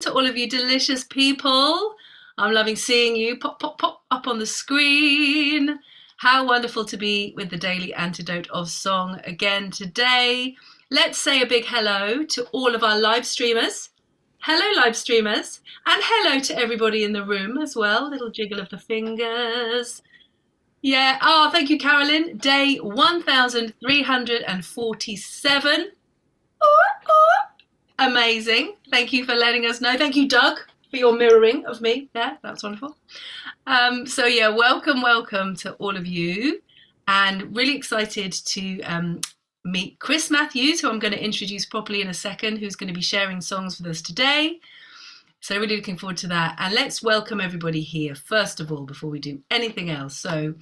To all of you delicious people. I'm loving seeing you pop, pop, pop up on the screen. How wonderful to be with the Daily Antidote of Song again today. Let's say a big hello to all of our live streamers. Hello, live streamers. And hello to everybody in the room as well. Little jiggle of the fingers. Yeah. Oh, thank you, Carolyn. Day 1347. Amazing. Thank you for letting us know. Thank you, Doug, for your mirroring of me. Yeah, that's wonderful. So yeah, welcome to all of you, and really excited to meet Chris Matthews, who I'm going to introduce properly in a second, who's going to be sharing songs with us today. So really looking forward to that. And let's welcome everybody here, first of all, before we do anything else. So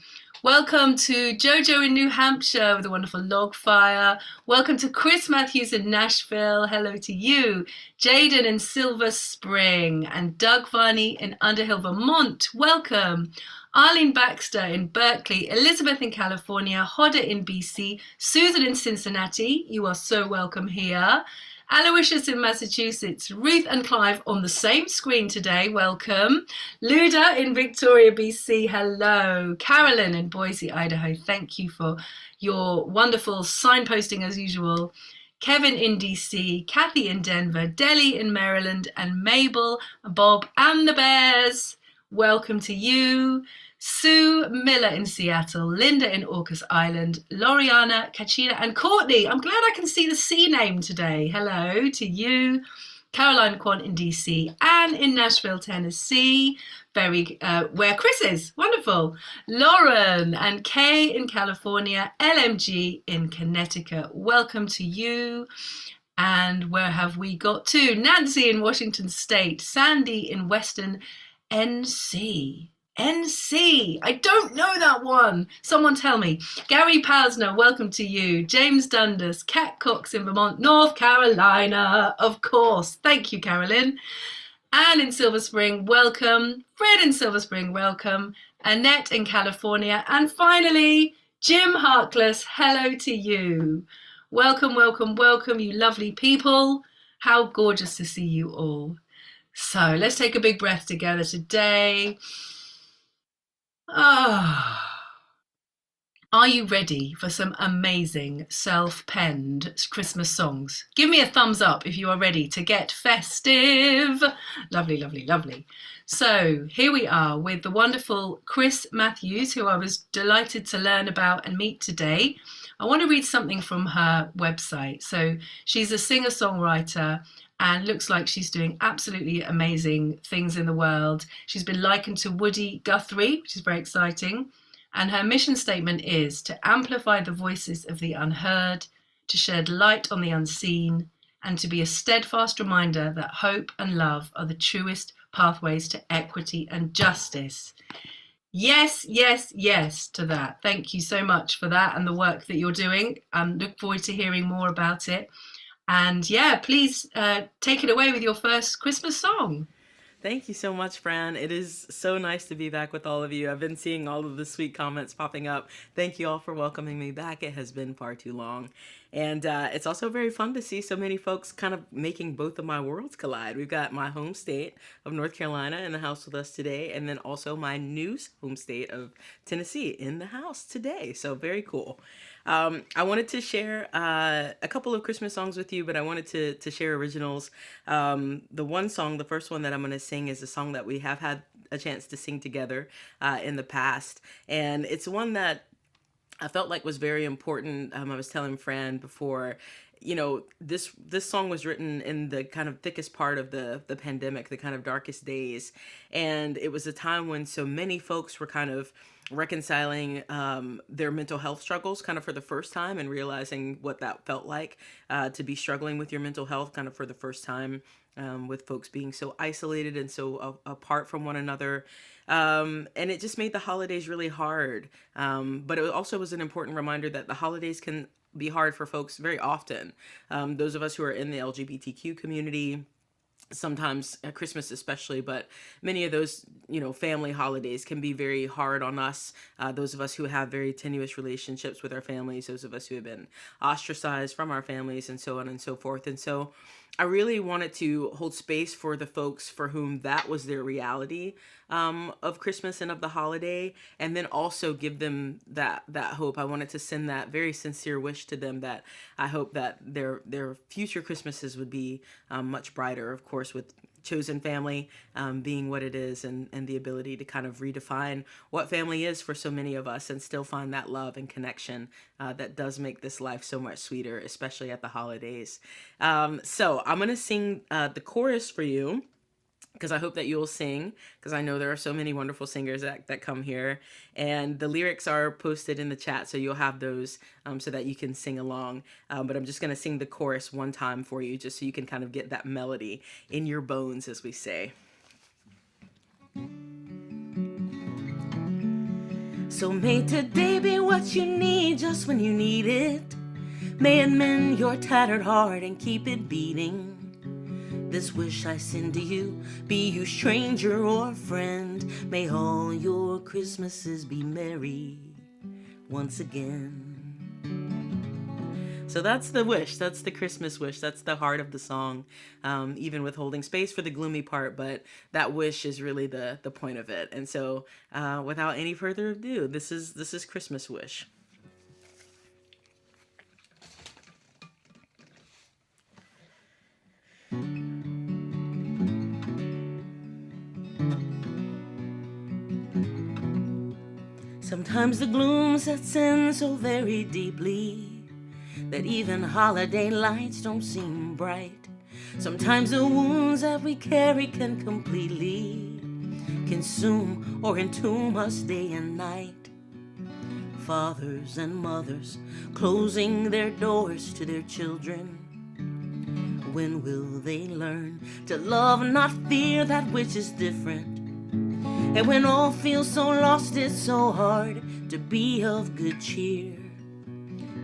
welcome to Jojo in New Hampshire with a wonderful log fire. Welcome to Chris Matthews in Nashville. Hello to you. Jaden in Silver Spring and Doug Varney in Underhill, Vermont. Welcome. Arlene Baxter in Berkeley, Elizabeth in California, Hodder in BC, Susan in Cincinnati. You are so welcome here. Aloysius in Massachusetts, Ruth and Clive on the same screen today, welcome. Luda in Victoria, BC, hello. Carolyn in Boise, Idaho, thank you for your wonderful signposting as usual. Kevin in DC, Kathy in Denver, Delhi in Maryland, and Mabel, Bob, and the Bears, welcome to you. Sue Miller in Seattle, Linda in Orcas Island, Loriana, Kachina, and Courtney. I'm glad I can see the C name today. Hello to you. Caroline Quan in DC, Anne in Nashville, Tennessee, where Chris is, wonderful. Lauren and Kay in California, LMG in Connecticut. Welcome to you. And where have we got to? Nancy in Washington State, Sandy in Western NC. NC. I don't know that one. Someone tell me. Gary Pasner, welcome to you. James Dundas, Kat Cox in Vermont, North Carolina, of course. Thank you, Carolyn. Anne in Silver Spring, welcome. Fred in Silver Spring, welcome. Annette in California. And finally, Jim Harkless, hello to you. Welcome, you lovely people. How gorgeous to see you all. So let's take a big breath together today. Are you ready for some amazing self-penned Christmas songs? Give me a thumbs up if you are ready to get festive. Lovely, lovely, lovely. So here we are with the wonderful Chris Matthews, who I was delighted to learn about and meet today. I want to read something from her website. So she's a singer-songwriter and looks like she's doing absolutely amazing things in the world. She's been likened to Woody Guthrie, which is very exciting. And her mission statement is to amplify the voices of the unheard, to shed light on the unseen, and to be a steadfast reminder that hope and love are the truest pathways to equity and justice. Yes, yes, yes to that. Thank you so much for that and the work that you're doing. Look forward to hearing more about it. And yeah, please take it away with your first Christmas song. Thank you so much, Fran. It is so nice to be back with all of you. I've been seeing all of the sweet comments popping up. Thank you all for welcoming me back. It has been far too long. And it's also very fun to see so many folks kind of making both of my worlds collide. We've got my home state of North Carolina in the house with us today, and then also my new home state of Tennessee in the house today. So very cool. I wanted to share a couple of Christmas songs with you, but I wanted to share originals. The one song, the first one that I'm going to sing is a song that we have had a chance to sing together in the past. And it's one that I felt like was very important. I was telling Fran before, this song was written in the kind of thickest part of the pandemic, the kind of darkest days. And it was a time when so many folks were kind of reconciling their mental health struggles kind of for the first time and realizing what that felt like to be struggling with your mental health kind of for the first time, with folks being so isolated and so apart from one another. And it just made the holidays really hard. But it also was an important reminder that the holidays can be hard for folks very often. Those of us who are in the LGBTQ community, sometimes Christmas especially, but many of those, family holidays can be very hard on us. Those of us who have very tenuous relationships with our families, those of us who have been ostracized from our families, and so on and so forth. And so I really wanted to hold space for the folks for whom that was their reality, of Christmas and of the holiday, and then also give them that hope. I wanted to send that very sincere wish to them that I hope that their future Christmases would be much brighter. Of course, with chosen family being what it is, and the ability to kind of redefine what family is for so many of us, and still find that love and connection that does make this life so much sweeter, especially at the holidays. So I'm going to sing the chorus for you, because I hope that you'll sing, because I know there are so many wonderful singers that come here. And the lyrics are posted in the chat, so you'll have those so that you can sing along. But I'm just going to sing the chorus one time for you, just so you can kind of get that melody in your bones, as we say. So may today be what you need just when you need it. May it mend your tattered heart and keep it beating. This wish I send to you, be you stranger or friend. May all your Christmases be merry once again. So that's the wish. That's the Christmas wish. That's the heart of the song, even with holding space for the gloomy part. But that wish is really the point of it. And so without any further ado, this is Christmas Wish. Sometimes the gloom sets in so very deeply that even holiday lights don't seem bright. Sometimes the wounds that we carry can completely consume or entomb us day and night. Fathers and mothers closing their doors to their children. When will they learn to love and not fear that which is different? And when all feel so lost, it's so hard to be of good cheer.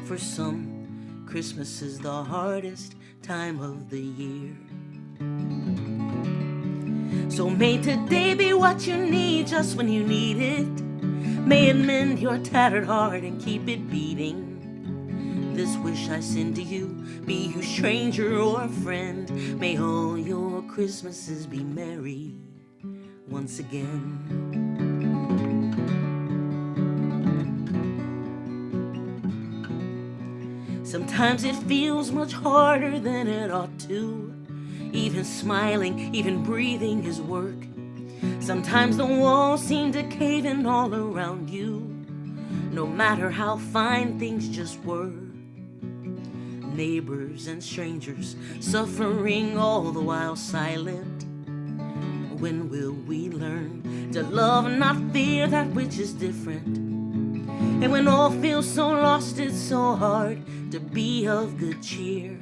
For some, Christmas is the hardest time of the year. So may today be what you need just when you need it. May it mend your tattered heart and keep it beating. This wish I send to you, be you stranger or friend. May all your Christmases be merry once again. Sometimes it feels much harder than it ought to. Even smiling, even breathing is work. Sometimes the walls seem to cave in all around you, no matter how fine things just were. Neighbors and strangers suffering all the while silent. When will we learn to love and not fear that which is different? And when all feels so lost, it's so hard to be of good cheer.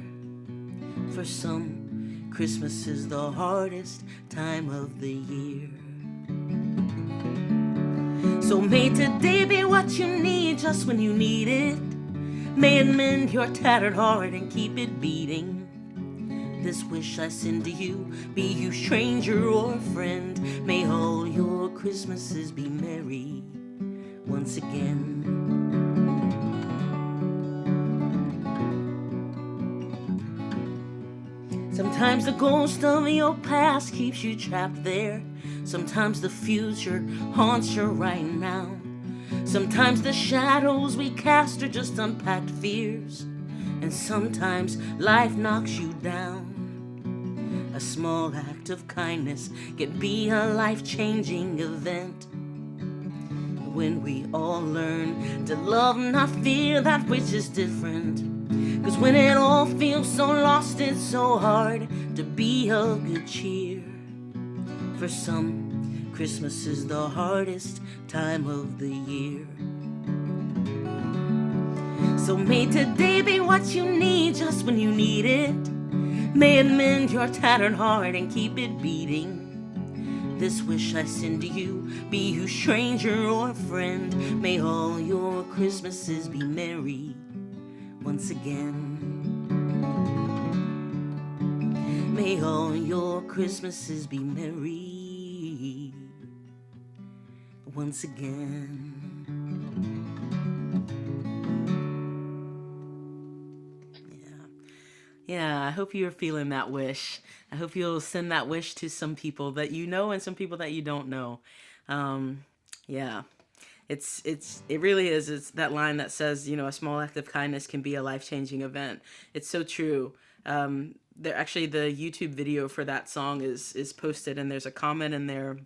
For some, Christmas is the hardest time of the year. So may today be what you need just when you need it. May it mend your tattered heart and keep it beating. This wish I send to you, be you stranger or friend. May all your Christmases be merry once again. Sometimes the ghost of your past keeps you trapped there. Sometimes the future haunts you right now. Sometimes the shadows we cast are just unpacked fears. And sometimes life knocks you down. A small act of kindness can be a life-changing event. When we all learn to love and not fear that which is different. 'Cause when it all feels so lost, it's so hard to be of good cheer. For some, Christmas is the hardest time of the year. So may today be what you need just when you need it. May it mend your tattered heart and keep it beating. This wish I send to you, be you stranger or friend. May all your Christmases be merry once again. May all your Christmases be merry once again. Yeah, I hope you're feeling that wish. I hope you'll send that wish to some people that you know and some people that you don't know. Um, yeah, it really is. It's that line that says, a small act of kindness can be a life-changing event. It's so true. There actually the YouTube video for that song is posted, and there's a comment in there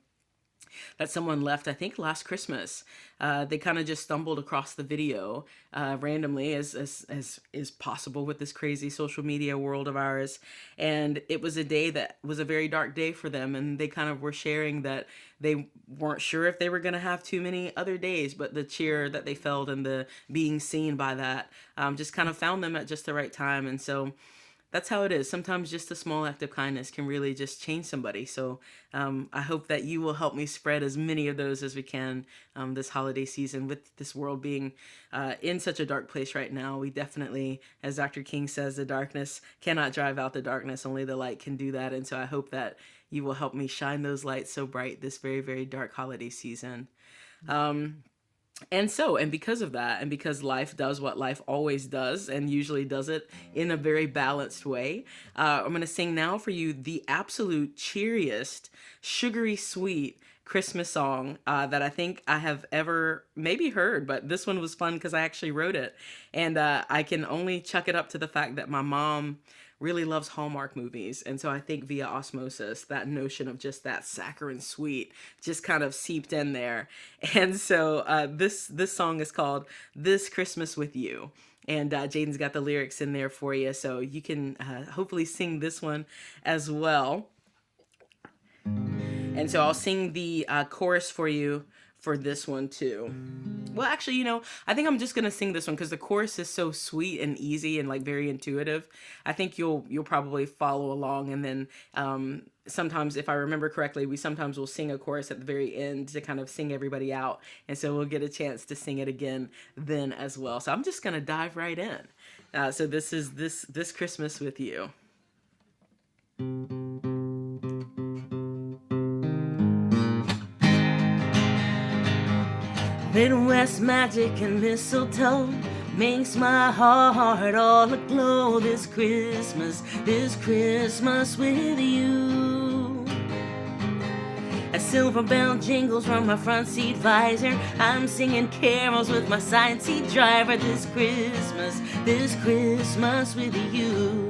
that someone left, I think last Christmas. They kind of just stumbled across the video randomly, as is possible with this crazy social media world of ours. And it was a day that was a very dark day for them. And they kind of were sharing that they weren't sure if they were going to have too many other days, but the cheer that they felt and the being seen by that just kind of found them at just the right time. And so that's how it is. Sometimes just a small act of kindness can really just change somebody. So I hope that you will help me spread as many of those as we can this holiday season. With this world being in such a dark place right now, we definitely, as Dr. King says, the darkness cannot drive out the darkness. Only the light can do that. And so I hope that you will help me shine those lights so bright this very, very dark holiday season. And because of that, and because life does what life always does, and usually does it in a very balanced way, I'm going to sing now for you the absolute cheeriest, sugary sweet Christmas song that I think I have ever maybe heard, but this one was fun because I actually wrote it. And I can only chuck it up to the fact that my mom really loves Hallmark movies. And so I think via osmosis, that notion of just that saccharine sweet just kind of seeped in there. And so this song is called This Christmas With You. And Jaden's got the lyrics in there for you, so you can hopefully sing this one as well. And so I'll sing the chorus for you for this one too. Well, actually, I think I'm just gonna sing this one because the chorus is so sweet and easy and like very intuitive. I think you'll probably follow along, and then sometimes, if I remember correctly, we sometimes will sing a chorus at the very end to kind of sing everybody out, and so we'll get a chance to sing it again then as well. So I'm just gonna dive right in. So this is this Christmas with you. Midwest magic and mistletoe makes my heart all aglow this Christmas with you. A silver bell jingles from my front seat visor. I'm singing carols with my side seat driver this Christmas with you.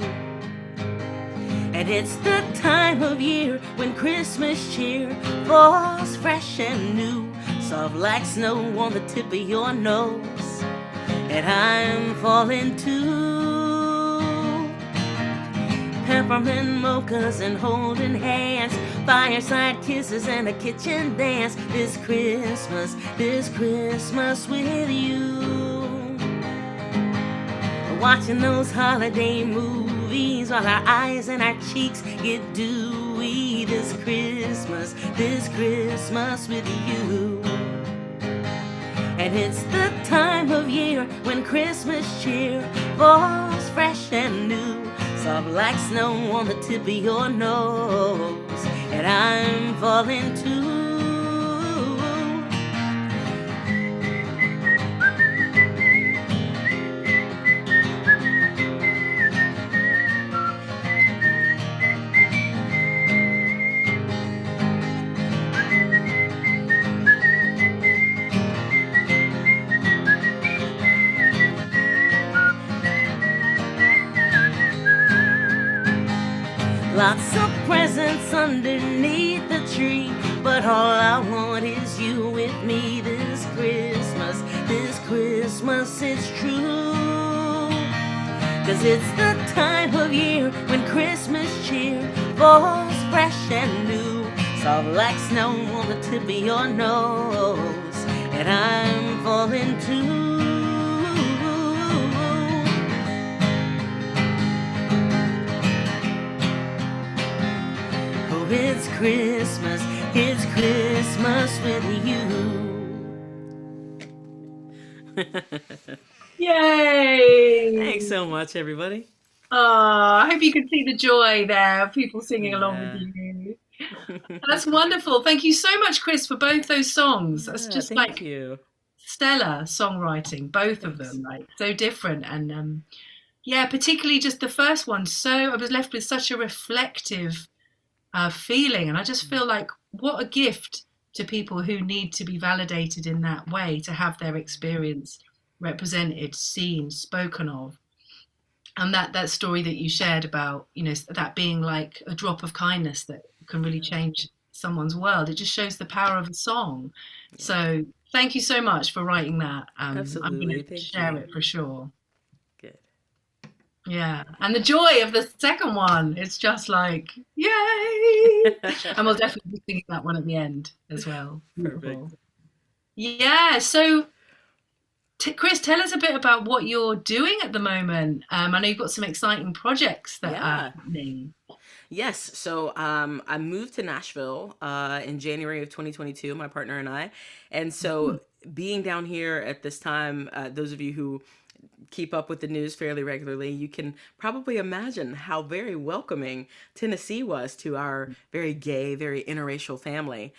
And it's the time of year when Christmas cheer falls fresh and new, soft like snow on the tip of your nose, and I'm falling too. Peppermint mochas and holding hands, fireside kisses and a kitchen dance this Christmas with you. Watching those holiday movies while our eyes and our cheeks get dewy this Christmas with you. And it's the time of year when Christmas cheer falls fresh and new, soft like snow on the tip of your nose, and I'm falling too. Lots of presents underneath the tree, but all I want is you with me this Christmas, it's true. 'Cause it's the time of year when Christmas cheer falls fresh and new, soft like snow on the tip of your nose, and I'm falling too. It's Christmas with you. Yay! Thanks so much, everybody. Oh, I hope you can see the joy there of people singing along with Yeah. you. That's wonderful. Thank you so much, Chris, for both those songs. That's Yeah, just thank like you. stellar songwriting, both of Thanks. them, like so different. And yeah, particularly just the first one. So I was left with such a reflective feeling. And I just feel like what a gift to people who need to be validated in that way, to have their experience represented, seen, spoken of. And that story that you shared about, that being like a drop of kindness that can really Yeah. change someone's world, it just shows the power of a song. Yeah. So thank you so much for writing that. I'm going Absolutely. to Thank share you. it for sure. Good. Yeah, and the joy of the second one, it's just like, yay! And we'll definitely be singing that one at the end as well. Beautiful. Perfect. Yeah, so Chris, tell us a bit about what you're doing at the moment. I know you've got some exciting projects that are Yeah. happening. Yes. So I moved to Nashville in January of 2022, my partner and I. And so being down here at this time, those of you who keep up with the news fairly regularly, you can probably imagine how very welcoming Tennessee was to our very gay, very interracial family.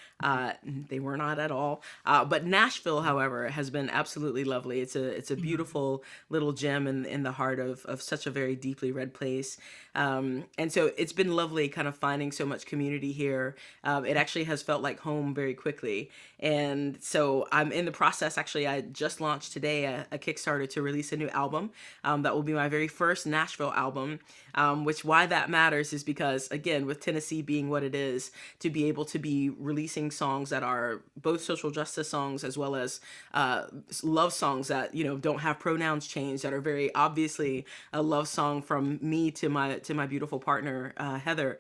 They were not at all. But Nashville, however, has been absolutely lovely. It's a beautiful little gem in the heart of such a very deeply red place. And so it's been lovely kind of finding so much community here. It actually has felt like home very quickly. And so I'm in the process. Actually, I just launched today a Kickstarter to release a new album. That will be my very first Nashville album. Which why that matters is because, again, with Tennessee being what it is, to be able to be releasing songs that are both social justice songs as well as love songs that don't have pronouns changed, that are very obviously a love song from me to my beautiful partner Heather,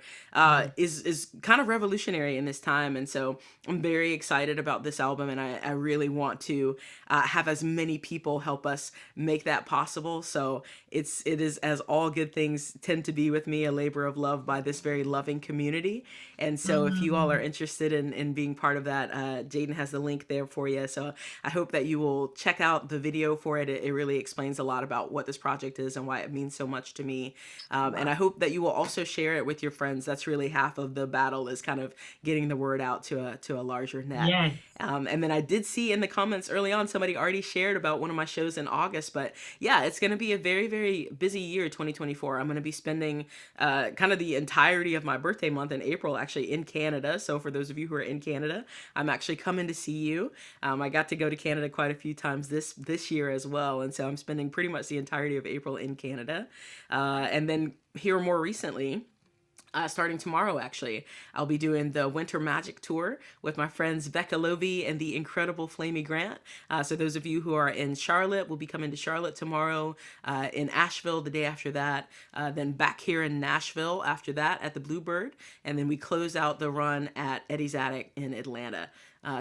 is kind of revolutionary in this time. And so I'm very excited about this album, and I really want to have as many people help us make that possible. So it is, as all good things tend to be with me, a labor of love by this very loving community. And so if you all are Mm. interested in being part of that, Jaden has the link there for you. So I hope that you will check out the video for it. It really explains a lot about what this project is and why it means so much to me. And I hope that you will also share it with your friends. That's really half of the battle, is kind of getting the word out to a larger net. Yes. And then I did see in the comments early on, somebody already shared about one of my shows in August. But yeah, it's going to be a very, very busy year, 2024. I'm going to be spending kind of the entirety of my birthday month in April actually in Canada. So for those of you who are in Canada, I'm actually coming to see you. I got to go to Canada quite a few times this year as well. And so I'm spending pretty much the entirety of April in Canada. And then here more recently, starting tomorrow, actually, I'll be doing the Winter Magic Tour with my friends Becca Lovey and the incredible Flamey Grant. So those of you who are in Charlotte will be coming to Charlotte tomorrow, in Asheville the day after that, then back here in Nashville after that at the Bluebird, and then we close out the run at Eddie's Attic in Atlanta.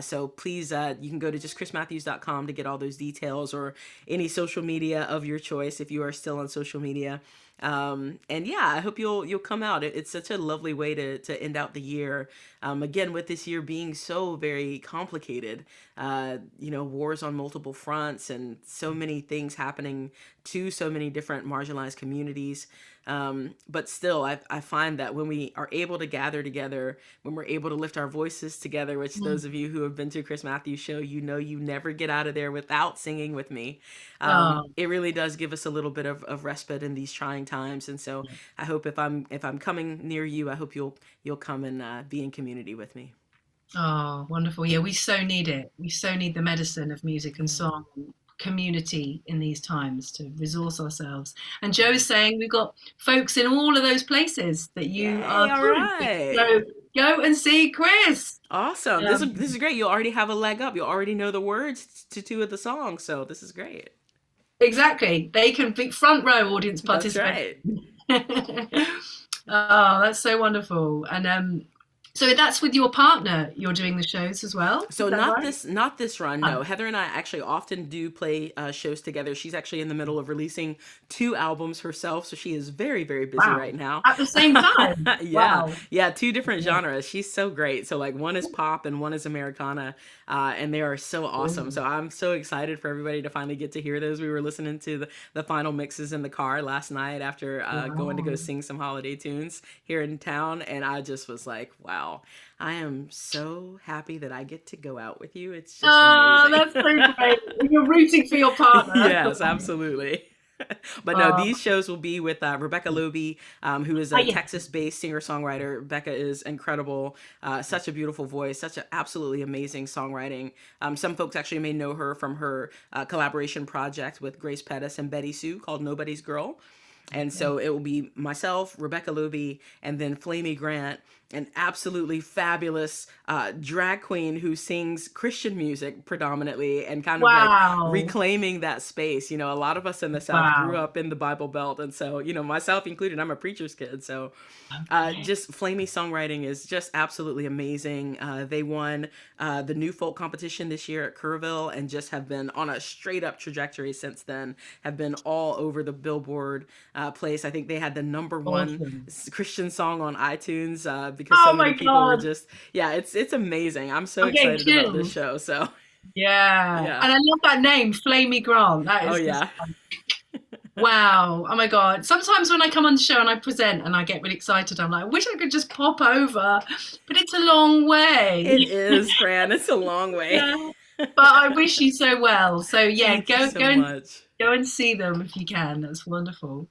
So please, you can go to justchrismatthews.com to get all those details, or any social media of your choice if you are still on social media. And yeah, I hope you'll come out. It's such a lovely way to end out the year. Again, with this year being so very complicated, wars on multiple fronts and so many things happening to so many different marginalized communities. But still, I find that when we are able to gather together, when we're able to lift our voices together, which Mm. those of you who have been to Chris Matthews show, you never get out of there without singing with me. Oh, It really does give us a little bit of respite in these trying times. And so I hope if I'm coming near you, I hope you'll come and be in community with me. oh, wonderful. Yeah, we so need it. We so need the medicine of music and Yeah. song and community in these times to resource ourselves. And Joe's saying we've got folks in all of those places that you are Yay! All touring with. right. So go and see Chris. Awesome. This is Um, great. You already have a leg up. You already know the words to two of the songs, so this is great. exactly. They can be front row audience That's participation. right. Oh, that's so wonderful. And So that's with your partner. You're doing the shows as well. Is So that right? not this run. Oh, No, Heather and I actually often do play shows together. She's actually in the middle of releasing 2 albums herself, so she is very busy wow. right now. At the same time. Yeah, Wow. yeah, 2 different Yeah. genres. She's so great. So like one is pop and one is Americana, and they are so awesome. Brilliant. So I'm so excited for everybody to finally get to hear those. We were listening to the final mixes in the car last night after going to go Wow. sing some holiday tunes here in town, and I just was like, wow. I am so happy that I get to go out with you. It's just Oh, amazing. that's so great. You're rooting for your partner. Yes, absolutely. But no, Oh, these shows will be with Rebecca Loby, who is oh a yeah. Texas-based singer-songwriter. Rebecca is incredible, such a beautiful voice, such an absolutely amazing songwriting. Some folks actually may know her from her collaboration project with Grace Pettis and Betty Sue called Nobody's Girl. And Okay. so it will be myself, Rebecca Luby, and then Flamey Grant, an absolutely fabulous drag queen who sings Christian music predominantly and kind of like Wow. reclaiming that space. You know, a lot of us in the South grew Wow. up in the Bible Belt. And so, you know, myself included, I'm a preacher's kid. So Okay. just Flamey songwriting is just absolutely amazing. They won the new folk competition this year at Kerrville and just have been on a straight up trajectory since then, have been all over the Billboard place. I think they had the number one Awesome. Christian song on iTunes because so Oh many my people were God. just, yeah, it's amazing. I'm so I'm getting excited about this chills. show. So, Yeah. yeah. And I love that name, Flamey Grant. That Oh, is just yeah. wow. Oh my God. Sometimes when I come on the show and I present and I get really excited, I'm like, I wish I could just pop over, but it's a long It way. is, Fran. It's a long way. Yeah. But I wish you so well. So yeah, Thank you go so much. go and see them if you can. That's wonderful.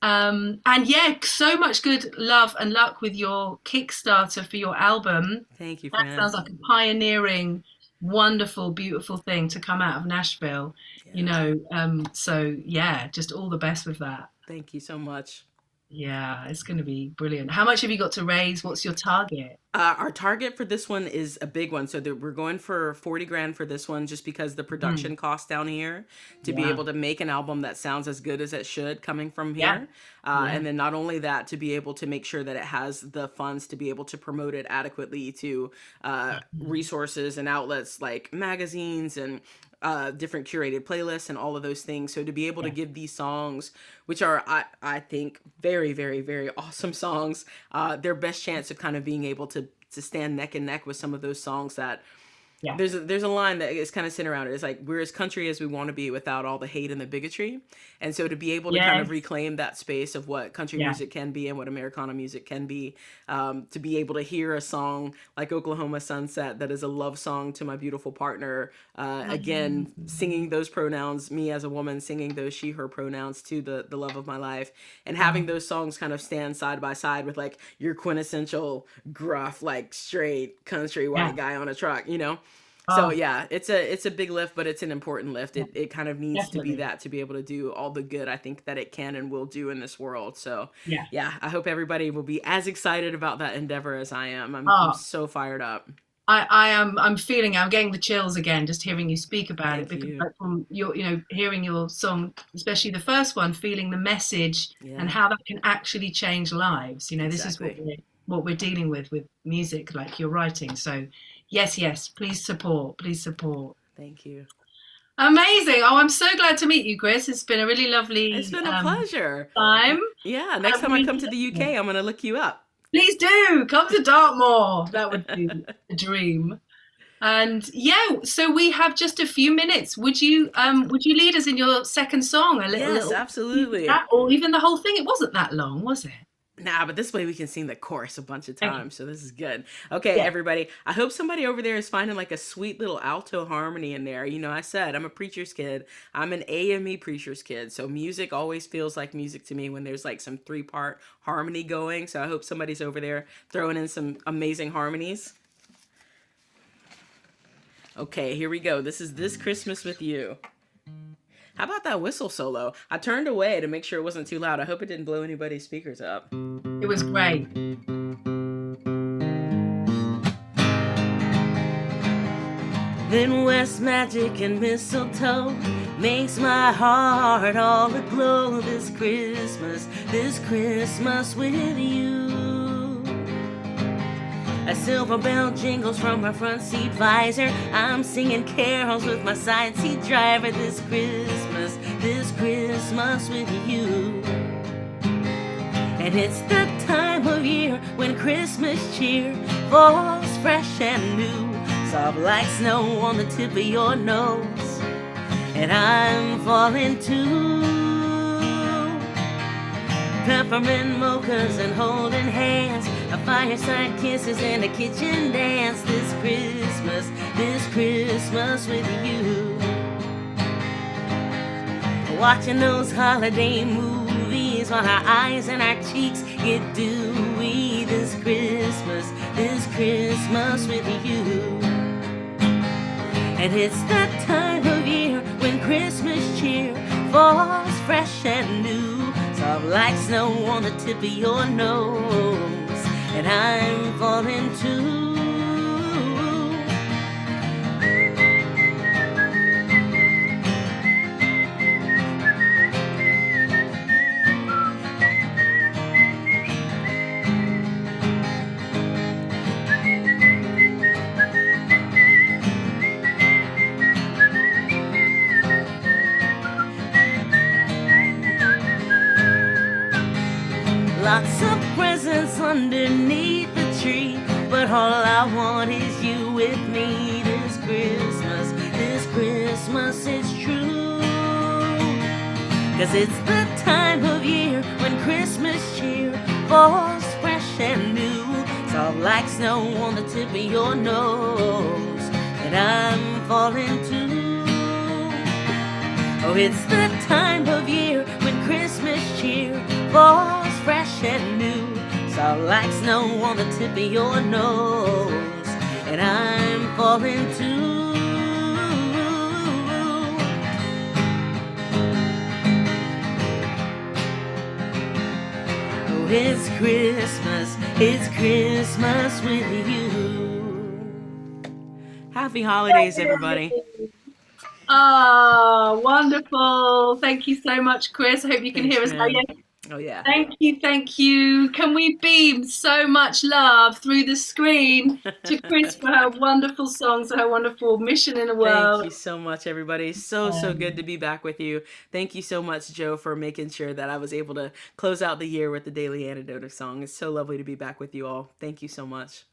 And yeah, so much good love and luck with your Kickstarter for your album. Thank you, That Fran. sounds like a pioneering, wonderful, beautiful thing to come out of Nashville. You Yeah. know, so yeah, just all the best with that. Thank you so much. Yeah, it's going to be brilliant. How much have you got to raise? What's your target? Our target for this one is a big one. So we're going for 40 grand for this one just because the Mm, production costs down here to be yeah, able to make an album that sounds as good as it should coming from yeah, here. yeah. And then not only that, to be able to make sure that it has the funds to be able to promote it adequately to resources and outlets like magazines and different curated playlists and all of those things. So to be able to Yeah. give these songs, which are I think very awesome songs, their best chance of kind of being able to stand neck and neck with some of those songs that Yeah. there's a line that is kind of sitting around it. It's like we're as country as we want to be without all the hate and the bigotry. And so to be able to kind of Yes. reclaim that space of what country Yeah. music can be and what Americana music can be, to be able to hear a song like Oklahoma Sunset that is a love song to my beautiful partner, again singing those pronouns, me as a woman singing those she her pronouns to the love of my life, and having Oh, those songs kind of stand side by side with like your quintessential gruff like straight country white yeah. guy on a truck, you know. So Oh, yeah, it's a big lift, but it's an important lift. yeah, It kind of needs to be definitely. that to be able to do all the good I think that it can and will do in this world. So Yeah. yeah, I hope everybody will be as excited about that endeavor as I am. I'm Oh, so fired up. I am. I'm feeling. I'm getting the chills again just hearing you speak about it Thank because, you. like, from your, hearing your song, especially the first one, feeling the message and Yeah, how that can actually change lives. This is exactly. what we're dealing with music, like you're writing. So, yes, yes, please support. Please support. Thank you. Amazing. Oh, I'm so glad to meet you, Chris. It's been a really It's lovely been a pleasure. time. Yeah, next time I come to the UK, I'm gonna look you up. Please do come to Dartmoor. That would be a dream. And yeah, so we have just a few minutes. Would you lead us in your second song, a Yes, little absolutely. that, or even the whole thing? It wasn't that long, was it? Nah, but this way we can sing the chorus a bunch of Okay. times, so this is good. Okay, Yeah. everybody. I hope somebody over there is finding like a sweet little alto harmony in there. You know, I said I'm a preacher's kid. I'm an AME preacher's kid, so music always feels like music to me when there's like some 3-part harmony going. So I hope somebody's over there throwing in some amazing harmonies. Okay, here we go. This is This Christmas with You. How about that whistle solo? I turned away to make sure it wasn't too loud. I hope it didn't blow anybody's speakers up. It was great. Then West magic and mistletoe makes my heart all aglow this Christmas with you. A silver bell jingles from her front seat visor. I'm singing carols with my side seat driver this Christmas with you. And it's the time of year when Christmas cheer falls fresh and new, soft like snow on the tip of your nose, and I'm falling too. Peppermint mochas and holding hands, a fireside kisses and a kitchen dance this Christmas with you. Watching those holiday movies while our eyes and our cheeks get dewy this Christmas with you. And it's that time of year when Christmas cheer falls fresh and new, soft like snow on the tip of your nose, and I'm falling too. Lots of presents underneath the tree, but all I want is you with me this Christmas is true. 'Cause it's the time of year when Christmas cheer falls fresh and new, soft like snow on the tip of your nose, and I'm falling too. Oh, it's the time of year when Christmas cheer falls fresh and new, soft like snow on the tip of your nose, and I'm falling too. Oh, it's Christmas with you. Happy holidays, everybody. Oh, wonderful. Thank you so much, Chris. I hope you can hear us now. Yeah. Oh, yeah. Thank you. Can we beam so much love through the screen to Chris for her wonderful songs, her wonderful mission in the world? Thank you so much, everybody. So good to be back with you. Thank you so much, Joe, for making sure that I was able to close out the year with the Daily Antidote song. It's so lovely to be back with you all. Thank you so much.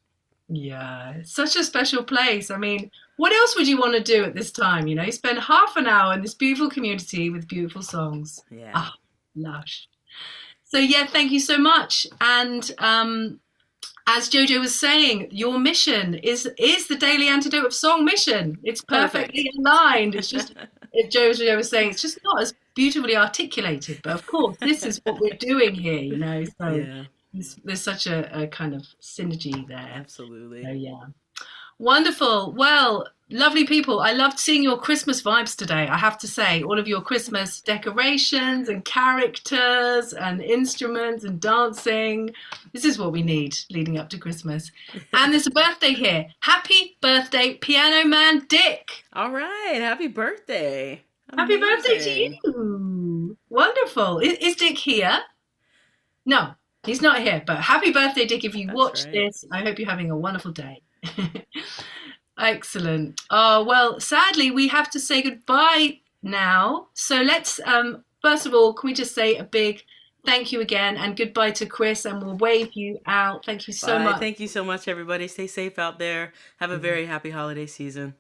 Yeah, it's such a special place. I mean, what else would you want to do at this time? You know, spend half an hour in this beautiful community with beautiful songs. Yeah. Ah, lush. So yeah, thank you so much. And as Jojo was saying, your mission is the Daily Antidote of Song mission. It's perfectly aligned. It's just, as Jojo was saying, it's just not as beautifully articulated. But of course, this is what we're doing here, you know. So Yeah. there's such a kind of synergy there. Absolutely. So yeah. Wonderful. Well, lovely people. I loved seeing your Christmas vibes today, I have to say. All of your Christmas decorations and characters and instruments and dancing. This is what we need leading up to Christmas. And there's a birthday here. Happy birthday, Piano Man Dick. All right. Happy birthday. Happy birthday to you. Wonderful. Is Dick here? No, he's not here. But happy birthday, Dick. If you watch this, I hope you're having a wonderful day. Excellent. Oh, well, sadly, we have to say goodbye now. So let's, first of all, can we just say a big thank you again and goodbye to Chris, and we'll wave you out. Thank you so much. Thank you so much, everybody. Stay safe out there. Have a very happy holiday season.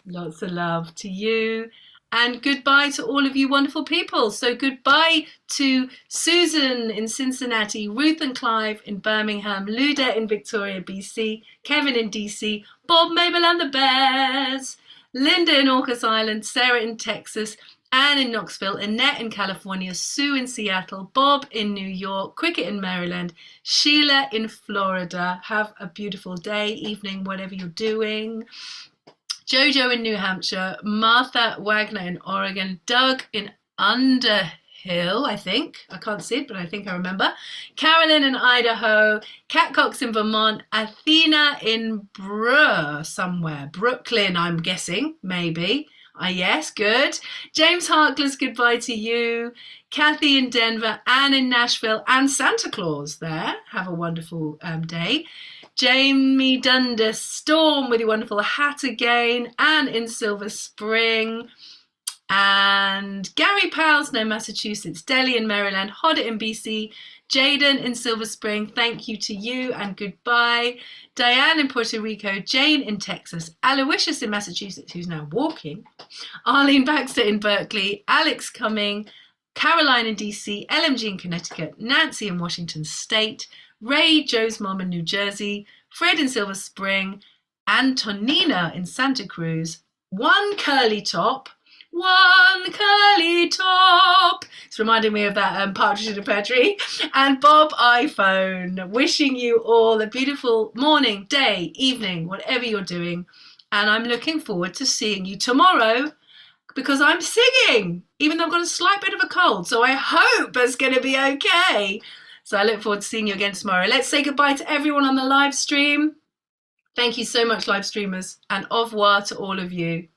Lots of love to you. And goodbye to all of you wonderful people. So goodbye to Susan in Cincinnati, Ruth and Clive in Birmingham, Luda in Victoria, BC, Kevin in DC, Bob, Mabel and the Bears, Linda in Orcas Island, Sarah in Texas, Anne in Knoxville, Annette in California, Sue in Seattle, Bob in New York, Cricket in Maryland, Sheila in Florida. Have a beautiful day, evening, whatever you're doing. Jojo in New Hampshire, Martha Wagner in Oregon, Doug in Underhill, I think. I can't see it, but I think I remember. Carolyn in Idaho, Kat Cox in Vermont, Athena in Brooklyn, I'm guessing, maybe. Yes, good. James Harkless, goodbye to you. Kathy in Denver, Anne in Nashville, and Santa Claus there. Have a wonderful day. Jamie Dundas, Storm with your wonderful hat again, Anne in Silver Spring, and Gary Powell's No Massachusetts, Delhi in Maryland, Hoddit in BC, Jaden in Silver Spring, thank you to you and goodbye. Diane in Puerto Rico, Jane in Texas, Aloysius in Massachusetts, who's now walking, Arlene Baxter in Berkeley, Alex Cumming, Caroline in DC, LMG in Connecticut, Nancy in Washington State, Ray, Joe's mom in New Jersey, Fred in Silver Spring, Antonina in Santa Cruz, One Curly Top, it's reminding me of that Partridge in a Pear Tree. And Bob iPhone, wishing you all a beautiful morning, day, evening, whatever you're doing. And I'm looking forward to seeing you tomorrow because I'm singing, even though I've got a slight bit of a cold. So I hope it's going to be okay. So I look forward to seeing you again tomorrow. Let's say goodbye to everyone on the live stream. Thank you so much, live streamers, and au revoir to all of you.